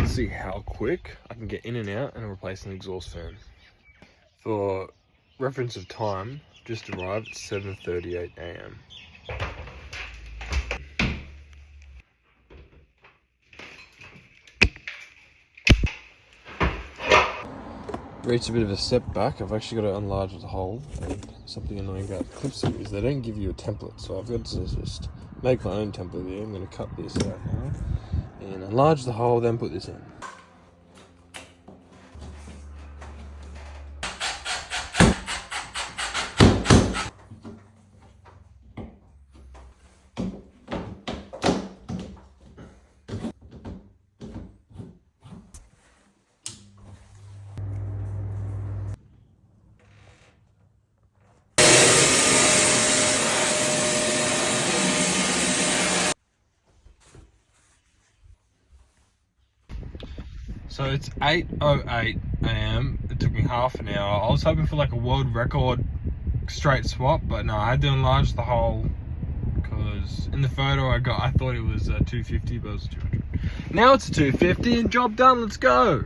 Let's see how quick I can get in and out and replace an exhaust fan. For reference of time, just arrived at 7:38 a.m. Reached a bit of a step back. I've actually got to enlarge the hole, and something annoying about clips is they don't give you a template, so I've got to just make my own template here. I'm going to cut this out now and enlarge the hole, then put this in. So it's 8:08 a.m. It took me half an hour. I was hoping for like a world record straight swap, but no, I had to enlarge the hole because in the photo I thought it was 250, but it was 200. Now it's a 250 and job done. Let's go.